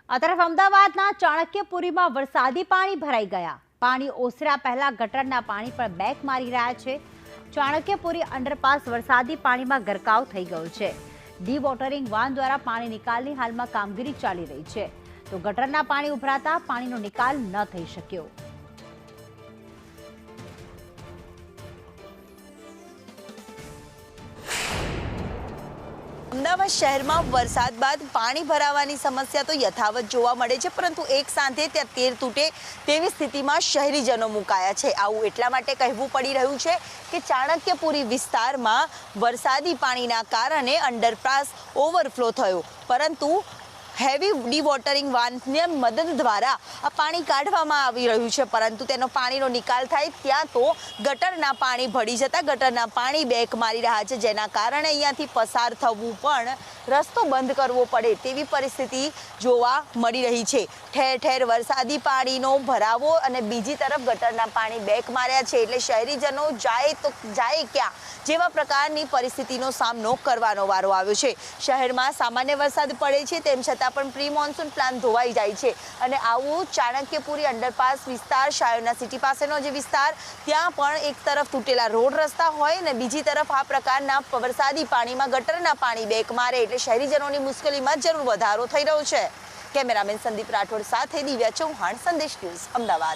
આ તરફ અમદાવાદના ચાણક્યપુરીમાં વરસાદી પાણી ભરાઈ ગયા। પાણી ઓસર્યા પહેલા ગટરના પાણી પણ બેક મારી રહ્યા છે। ચાણક્યપુરી અંડરપાસ વરસાદી પાણીમાં ગરકાવ થઈ ગયો છે। ડીવોટરિંગ વાન દ્વારા પાણી નિકાલની હાલમાં કામગીરી ચાલી રહી છે, તો ગટરના પાણી ઉભરાતા પાણીનો નિકાલ ન થઈ શક્યો। અમદાવાદ શહેરમાં વરસાદ બાદ પાણી ભરાવાની સમસ્યા તો યથાવત જોવા મળે છે, પરંતુ એક સાથે ત્યાં તેર તૂટે તેવી સ્થિતિમાં શહેરીજનો મુકાયા છે। આવું એટલા માટે કહેવું પડી રહ્યું છે કે ચાણક્યપુરી વિસ્તારમાં વરસાદી પાણીના કારણે અંડરપાસ ઓવરફ્લો થયો, પરંતુ હેવી ડીવોટરિંગ વાનની મદદ દ્વારા આ પાણી કાઢવામાં આવી રહ્યું છે, પરંતુ તેનો પાણીનો નિકાલ થાય ત્યાં તો ગટરના પાણી ભળી જતા ગટરના પાણી બેક મારી રહ્યા છે, જેના કારણે અહીંયાથી પસાર થવું પણ રસ્તો બંધ કરવો પડે તેવી પરિસ્થિતિ જોવા મળી રહી છે। ઠેર ઠેર વરસાદી પાણીનો ભરાવો અને બીજી તરફ ગટરના પાણી બેક માર્યા છે, એટલે શહેરીજનો જાય તો જાય ક્યાં જેવા પ્રકારની પરિસ્થિતિનો સામનો કરવાનો વારો આવ્યો છે। શહેરમાં સામાન્ય વરસાદ પડે છે, તેમ છતાં પણ પ્રી મોન્સૂન પ્લાન ધોવાઈ જાય છે, અને આવું ચાણક્યપુરી અંડરપાસ વિસ્તાર, શાયોના સિટી પાસેનો જે વિસ્તાર, ત્યાં પણ એક તરફ તૂટેલા રોડ રસ્તા હોય ને બીજી તરફ આ પ્રકારના વરસાદી પાણીમાં ગટરના પાણી બેક મારે, એટલે શહેરીજનોની મુશ્કેલીમાં જરૂર વધારો થઈ રહ્યો છે। કેમેરામેન સંદીપ રાઠોડ સાથે દિવ્યા ચૌહાણ, સંદેશ ન્યૂઝ, અમદાવાદ।